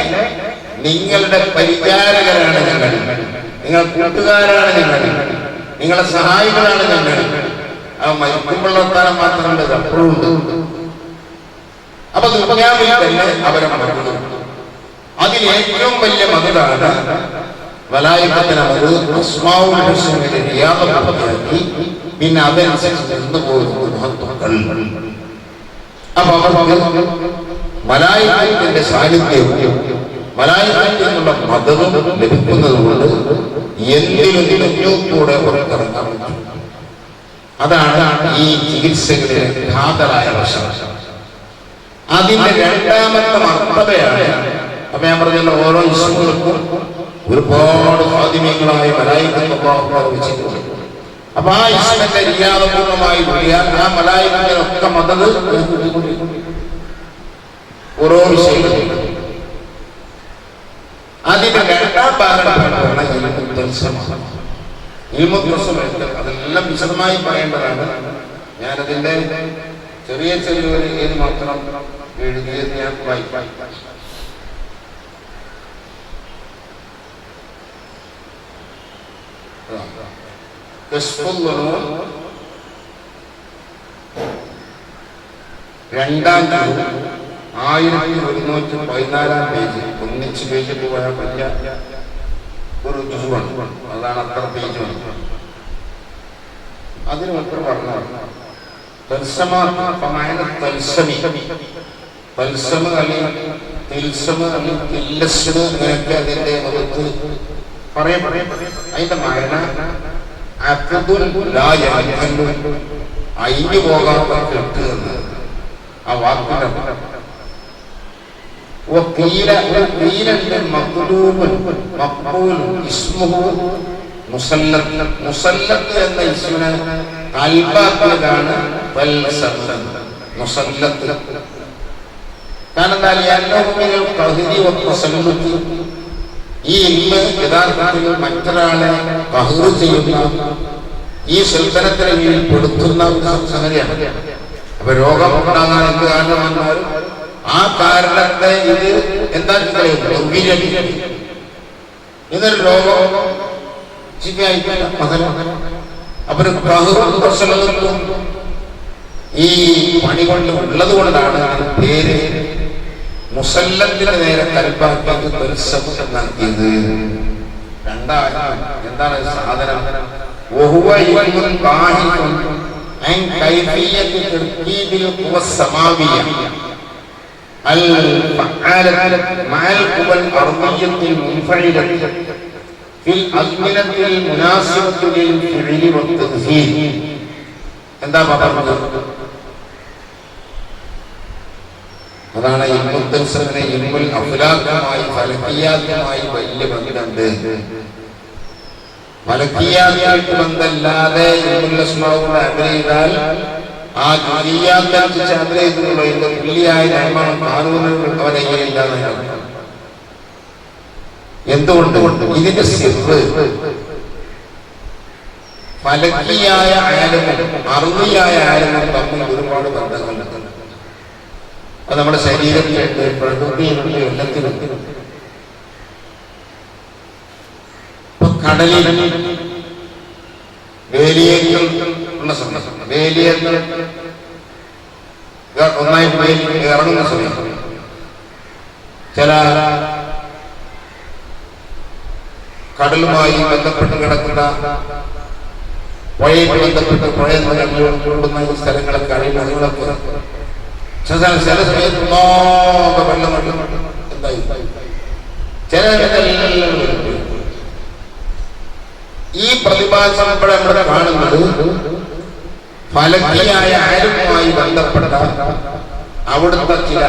നിങ്ങളുടെ പരിചാരകരാണ് ഞങ്ങൾ, നിങ്ങൾ കൂട്ടുകാരാണ് ഞങ്ങൾ, നിങ്ങളെ സഹായികളാണ് ഞങ്ങൾ. ആ മരിക്കുമ്പോൾ വർത്താനം മാത്രമല്ല, അപ്പോഴും ഉണ്ട്. അപ്പൊ ദുന്യാവിൽ തന്നെ അവരെ മറന്നു. അതിൽ ഏറ്റവും വലിയ മതമാണ് മലായികത്തിന് അസ്മാഉൽ ഹുസ്നയുടെ റിയാദത്താക്കി പിന്നെ അതനുസരിച്ച് നിന്ന് പോകുന്ന മഹത്വങ്ങൾ. അപ്പൊ അവർക്ക് മലായികത്തിന്റെ സാന്നിധ്യവും മലായികത്തിനുള്ള മതവും ലഭിക്കുന്നത് കൊണ്ട് എന്തിനും മുന്നോട്ടൂടെ പുറത്തിറങ്ങാൻ പറ്റും. അതാണ് ഈ ചികിത്സകളിലെ ഘാതരായ വശം. അതിന്റെ രണ്ടാമത്തെ മർത്തബയാണ്. അപ്പൊ ഞാൻ പറഞ്ഞ ഓരോ ഇസ്മുകൾക്കും ഒരുപാട് സ്വാധീനങ്ങളായ മലായികത്ത്. അപ്പൊ ആ ഇസ്മിന്റെ ഇല്ലാതപൂർണമായി പറയാൻ ആ മലായികത്തിനൊക്കെ മതത് ഓരോ വിഷയങ്ങളും. അതിന്റെ രണ്ടാം ഭാഗമാണ് അതെല്ലാം വിശദമായി പറയേണ്ടതാണ്. ഞാനതിന്റെ ചെറിയ ചെറിയൊരു ഏത് മാത്രം എഴുതിയത് ഞാൻ വായിക്കാം. രണ്ടാം 1114 പേജ്, ഒന്നിച്ച് പേജിൽ പോയാൽ വലിയ ഒരു ജുസുവാണ്. അതാണ് അത്ര പേജ്. അതിന് മൊത്തം പറഞ്ഞു അങ്ങനെയൊക്കെ അതിന്റെ മുഖത്ത് അതിന്റെ മരണ അയിഞ്ഞു പോകാത്ത കെട്ട് എന്ന് ആ വാക്കിന്റെ മുസല്ലത്ത് എന്ന ഇസ്മിനെ കൽബാക്കിയതാണ് മുസല്ലത്ത്. കാരണം ഈ ഇൽമ് യഥാർത്ഥത്തിൽ മറ്റൊരാളെ ഖഹ്റ് ചെയ്യുന്ന ഈ സുൽത്താനത്തിന് കീഴിൽ പെടുത്തുന്ന സംഗതിയാണ്. അപ്പൊ രോഗം ഉണ്ടാകാൻ എന്ത് കാരണം വന്നാൽ ആ കാരണത്തെ ഇത് എന്താ ഇതൊരു രോഗം അപ്പൊ ഈ പണി കൊണ്ട് ഉള്ളത് കൊണ്ടാണ് പേര് മുസല്ലത്തിന് നേരെ കൽപ്പാക്കിയത് നൽകിയത്. എന്താണ് സാധനം? الفعالة مع القوى الأرضية المنفعلة في الأزمنة المناسبة للفعل والتنفيذ. എന്താ പറഞ്ഞത്? അതാണ് ഇൽമുത്തൻസറിനെ ഇൽമുൽ അഫ്ലാഖുമായി ഫലക്കിയാത്തുമായി വലിയ ബന്ധമുണ്ട്. ഫലക്കിയാത്തായിട്ട് ബന്ധമില്ലാതെ ഇൽമുൽ അസ്മാഉൽ അബ്രീദാൽ ആ ജുലിയാത്തനുസരിച്ച് അബ്രീദിനുള്ള പുള്ളിയായ നിർമ്മാണം കാണുന്നത് അവരെ ഇല്ലാതെ. എന്തുകൊണ്ട്? ഇതിന്റെ സിർറ് ഫലക്കിയായ ആലമും അർളിയായ ആലമും തമ്മിൽ ഒരുപാട് ബന്ധങ്ങളുണ്ട്. അത് നമ്മുടെ ശരീരത്തിലുണ്ട്, പ്രകൃതിയിലുണ്ട്, എല്ലാത്തിലുണ്ട്. ഇപ്പൊ കടലിൽ വേലിയേറ്റം ഉള്ള സമയം, വേലിയേറ്റം ഒന്നായിട്ട് ഇറങ്ങുന്ന സമയം ചില കടലുമായി ബന്ധപ്പെട്ട് കിടക്കുന്ന പുഴയുമായി ബന്ധപ്പെട്ട് പുഴ കൂടുന്ന ഈ സ്ഥലങ്ങളൊക്കെ അഴിമണികളൊക്കെ ചില സമയത്ത് വെള്ളം എന്തായി ചില ഈ പ്രതിഭാസം ഇവിടെ നമ്മൾ കാണുന്നത് ഫലക്കിയായ ആരുമായി ബന്ധപ്പെട്ട അവിടുത്തെ ചില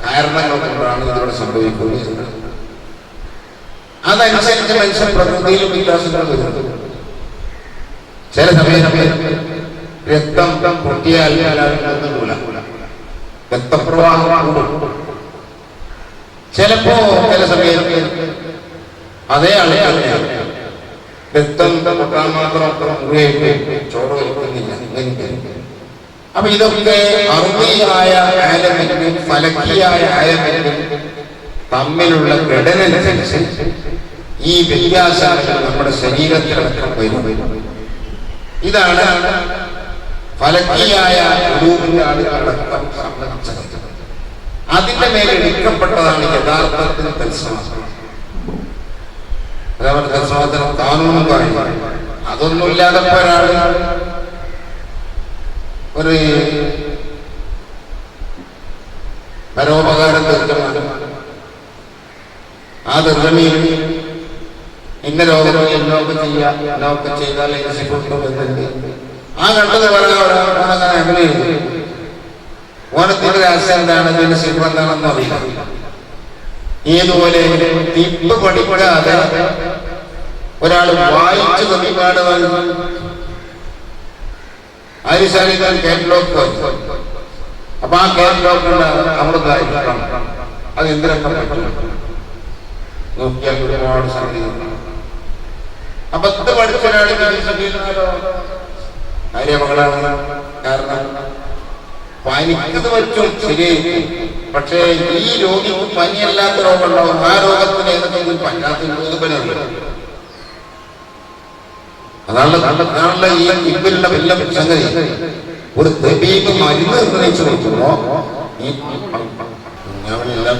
കാരണങ്ങൾ കൊണ്ടാണ് ഇതിവിടെ സംഭവിക്കുന്നത്. അതനുസരിച്ച് മനുഷ്യ പ്രകൃതിയിലും വികാസങ്ങൾ വരുന്നത്. ചില സമയത്ത് രക്തം പൊട്ടിയാൽ രക്തപ്രവാഹം കൂടും. ചിലപ്പോ ചില സമയത്ത് അതേ ആളുകൾ രക്തം പൊട്ടാൻ മാത്രം ചോറ് വയ്ക്കുന്നില്ല. അപ്പൊ ഇതൊക്കെ അർദിയായ ആലമിനും ഫലക്കിയായ ആലമിനും തമ്മിലുള്ള ഘടനനുസരിച്ച് ഈ വ്യത്യാസങ്ങൾ നമ്മുടെ ശരീരത്തിലടക്കം വരും. ഇതാണ് ഫലക്കിയായ ആളുകളടക്കം സംബന്ധിച്ചത്. അതിന്റെ മേലെ എടുക്കപ്പെട്ടതാണ് യഥാർത്ഥത്തിൽ തത്സമാസം. അതേപോലെ തത്സമാസനം കാനൂനും കാര്യം അതൊന്നുമില്ലാതെ ഒരാള് ഒരു പരോപകാരം തീർച്ചമാണ്. ആ ദീർഘമയിൽ ഇന്ന രോഗം എന്നൊക്കെ ചെയ്യാം, എന്നൊക്കെ ചെയ്താൽ എന്നുണ്ട്. ആ കണ്ടത് പറഞ്ഞങ്ങനെ അഭിനയിച്ചു. ഓണത്തിന്റെ രഹസ്യം എന്താണ്, ഇതിന്റെ ശില്പം എന്താണെന്ന് അറിയില്ല. ഏതുപോലെ തിപ്പ് പഠിക്കാതെ ഒരാൾ വായിച്ചു തമ്മിപ്പാട് ആരിശാലിക്കാൻ കേരളോക്ക് വായിച്ചു. അപ്പൊ ആ കേരളോക്കുള്ള അമൃതായി അത് എന്തിനൊക്കെ നോക്കിയാൽ ഒരുപാട് സംഗതികൾ. അപ്പൊ ഇത് പഠിച്ച ഒരാൾ കാര്യമകളാണ്. കാരണം പനിക്കത് വെച്ചും ശരിയായി. പക്ഷേ ഈ രോഗിക്ക് പനിയല്ലാത്ത രോഗമുണ്ടാവും. ആ രോഗത്തിന് ഏതെങ്കിലും പറ്റാത്ത അതാണല്ലോ ഈ ഇവരുടെ വലിയ സംഗതി. ഒരു തബീബ് മരുന്ന് നിർണയിച്ചു നോക്കുമ്പോ ഈ അവനെല്ലാം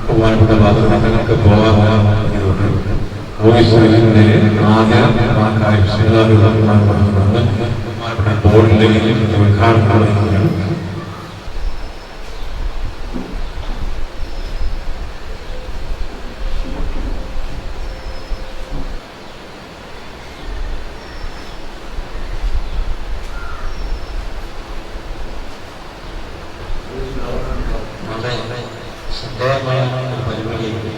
ബഹുമാനപ്പെട്ട വാദങ്ങൾക്ക് പോകാറുണ്ട്. ആദ്യം ആ കാര്യം ബഹുമാനപ്പെട്ട ബോർഡിന്റെ ഉദ്ഘാടനം നടത്തുകയാണ്. ശ്രദ്ധേയമായ ഒരു പരിപാടിയാണ്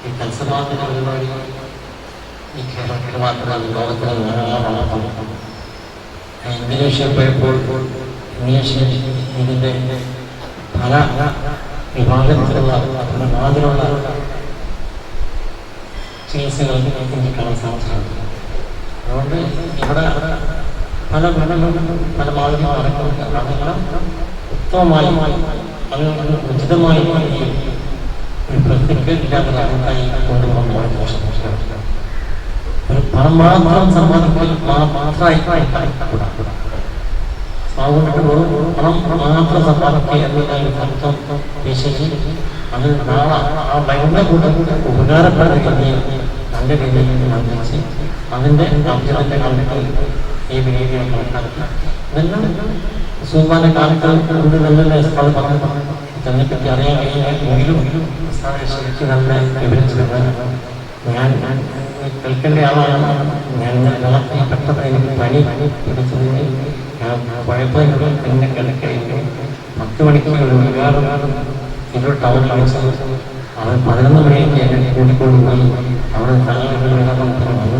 ഈ തത്സമാകുന്ന പരിപാടി. ഈ കേരളത്തിൽ മാത്രമല്ല, ലോകത്തിലെ ധാരാളം ഇന്തോനേഷ്യ പോയപ്പോൾ ഇന്തോനേഷ്യ ഇതിൻ്റെ പല വിഭാഗത്തിലുള്ള പല മാതിരിയുള്ള ചികിത്സകൾ എനിക്ക് കാണാൻ സാധിച്ചിട്ടുണ്ട്. അതുകൊണ്ട് ഇവിടെ പല പല മാതിരി നടക്കുന്ന ഉത്തമമായി അത് ഉചിതമായി ഒരു ഇല്ലാതെ കൊണ്ടുപോകാൻ വളരെ മോശം. ഒരു പണം മാത്രം സമ്പാദിക്കാൻ മാത്രമായി അതുകൊണ്ടിട്ട് പണം മാത്രം സമ്പാദിക്കുക എന്നതാണ് അർത്ഥം വിശേഷി. അത് നാളെ ആ ഭയങ്കര ഉപകാരപ്പെടുന്ന രീതിയിൽ നല്ല രീതിയിൽ നിർമ്മിച്ച് അതിൻ്റെ അഭ്യർത്ഥന കണക്കിൽ ഈ രീതിയിൽ കണക്കാക്കി ഇതെല്ലാം സുൽത്താന്റെ കാലത്ത് കൊണ്ട് നല്ല അത് പറഞ്ഞു ഇതിനെപ്പറ്റി അറിയാൻ കഴിയുമെങ്കിലും ശരിക്കും നല്ല വിവരിച്ചിരുന്നത് ഞാൻ കേൾക്കേണ്ട ആളാണ്. ഞാൻ പെട്ടെന്ന് എനിക്ക് പനി പിടിച്ചതിന് കുഴപ്പമില്ല. പിന്നെ കിടക്കയില്ല 10 മണിക്ക് തിരൂർ ടൗണിൽ വെച്ചത് അവൻ 11 മണിക്ക് എന്നെ കൂട്ടിക്കൊണ്ട് പോയി. അവിടെ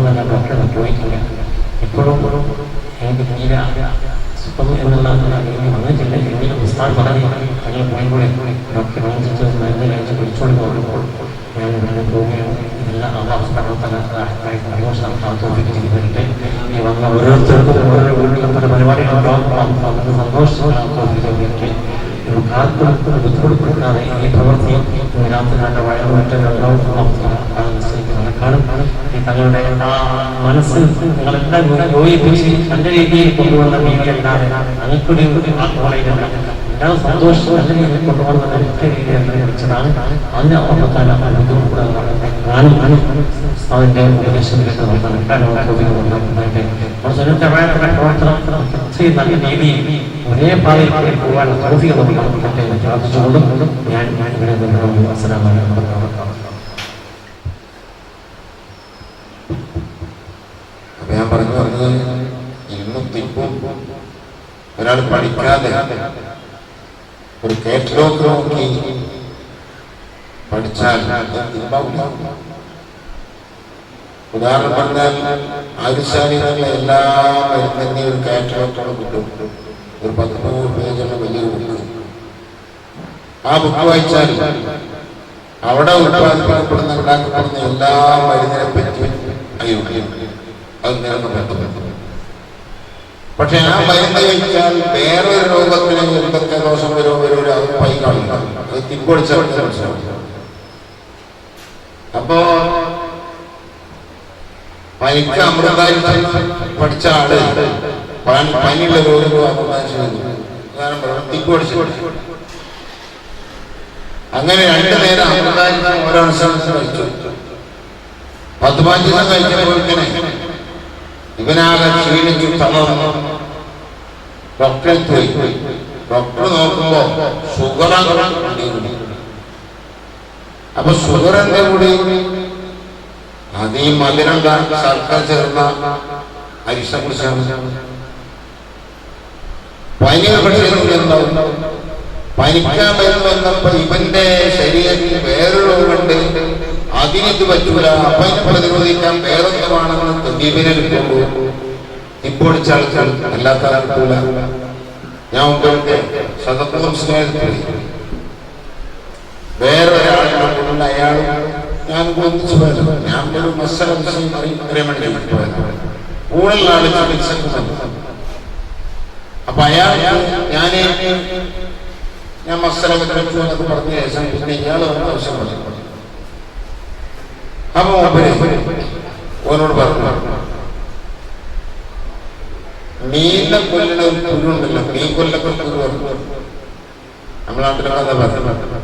നല്ല ഡോക്ടറെ പോയിട്ടില്ല. ഇപ്പോഴും എനിക്ക് തീരെ സുഖം എന്നുള്ള എനിക്ക് വന്നിട്ടില്ല. എങ്കിലും ഉസ്താദ് പറഞ്ഞു ഞങ്ങൾ പോയിക്കൂടെ ഡോക്ടറെ കാണിച്ചിട്ട് മരുന്ന് കഴിച്ച് വിളിച്ചുകൊണ്ട് പോകുമ്പോൾ ഞാൻ ഇവിടെ പോവുകയാണ്. ഇതെല്ലാം തോന്നിപ്പിച്ചിട്ട് ഈ വന്ന ഓരോരുത്തർക്കും ഓരോ വീട്ടിലും പല പരിപാടികളുണ്ടാവും. സന്തോഷിച്ചിട്ട് ബുദ്ധിമുട്ടുകൊടുക്കാതെ ഈ പ്രവർത്തിയും രാത്രികളുടെ വയറുമാറ്റം ഈ തങ്ങളുടെ ആ മനസ്സ് നിങ്ങളെല്ലാം യോജിപ്പിച്ച് നല്ല രീതിയിൽ കൊണ്ടുവന്ന രീതിയല്ലാതെ അങ്ങൾക്കൊരു ആത്മകളയിലല്ല എല്ലാ സന്തോഷം നല്ല രീതിയിൽ കൊണ്ടുപോകുന്ന ഒറ്റ രീതിയിൽ വിളിച്ചതാണ്. അതിന് ഓർമ്മത്താൽ ബുദ്ധിമുട്ടുകൂടാതെ ഞാനും അതിൻ്റെ ഉപദേശത്തിലേക്ക് പ്രവർത്തനം നല്ല രീതിയിൽ ഒരേ പാതയിൽ പോകാനുള്ള തൗഫീഖ് നമുക്ക് പ്രാർത്ഥിച്ചുകൊണ്ടും ഞാൻ ഇവിടെ നിന്ന് അസ്സലാമു അലൈക്കും. അപ്പൊ ഞാൻ പറഞ്ഞത് ഇന്നും തിപ്പും ഒരാൾ പഠിക്കാതെ ഒരു കേറ്റലോഗ് നോക്കി പഠിച്ചാൽ ഉദാഹരണം പറഞ്ഞാൽ ആയുർശാലികളിലെ എല്ലാ മരുന്നിനെ ഒരു കാറ്റലോഗോടെ കിട്ടും. ഒരു 10-100 പേജുള്ള വലിയൊരു ബുക്ക്. ആ ബുക്ക് വായിച്ചാൽ അവിടെ ഉത്പാദിപ്പിക്കപ്പെടുന്ന ഉണ്ടാക്കപ്പെടുന്ന എല്ലാ മരുന്നിനെ പറ്റി അത് നിരന്ന് ബന്ധപ്പെട്ടു. പക്ഷെ ആ മരുന്ന് കഴിച്ചാൽ വേറൊരു രോഗത്തിന് എന്തൊക്കെ ദോഷം വരുമോ അത് പൈ കാണില്ല. അത് തിപ്പൊടിച്ച മനസ്സിലാവും. അപ്പോ പനിക്ക് അമൃതായി പഠിച്ച ആള് പനിയുള്ള രോഗികൾ തിപ്പൊടിച്ച് അങ്ങനെ 2 നേരം അമൃതായി ഓരോ അനുസരിച്ച് കഴിച്ചു. 10-15 ദിവസം കഴിച്ചപ്പോഴേക്കനെ ഇവനാകെ ക്ഷീണിച്ചു തളർന്നു. ഡോക്ടറെ പോയി. ഡോക്ടർ നോക്കുമ്പോ ഷുഗറാണ്. അപ്പൊ ഷുഗറിന്റെ കൂടി അത് ഈ മധുരം സർക്കാർ ചേർന്ന അരിശ കുറിച്ചാണ്. പനി പക്ഷിണ്ടാവും. പനിക്കാൻ വന്നപ്പോ ഇവന്റെ ശരീരത്തിൽ വേറൊരു രോഗമുണ്ട്, അതിനിത് പറ്റൂല, അപ്പൊ ഇതിനെ പ്രതിരോധിക്കാൻ വേറൊന്നുമാണെന്ന് തൊണ്ടീപിനെ കിട്ടുമ്പോൾ ഇപ്പൊടിച്ച ആൾക്കാർ അല്ലാത്ത കിട്ടൂല. ഞാൻ മുമ്പ് സദസ്യത്തിൽ വേറൊരാളുണ്ട്, അയാൾ ഞാൻ ഒന്നിച്ചു പോയത്. ഞാൻ ഒരു മസാല അറിയാൻ വേണ്ടി പോയത്. കൂടുതൽ ആള് അപ്പൊ അയാൾ ഞാൻ മസാല വെച്ചു എന്നൊക്കെ പറഞ്ഞ ശേഷം പിന്നെ ഇയാൾ ആവശ്യം പറഞ്ഞു. അപ്പൊ ഓനോട് പറഞ്ഞു, മീനിനെ കൊല്ലുന്ന ഒരു പുല്ലുണ്ടല്ലോ, മീൻ കൊല്ലൊക്കെ പുല്ല് പറഞ്ഞു. നമ്മുടെ നാട്ടിലൊക്കെ പറഞ്ഞു.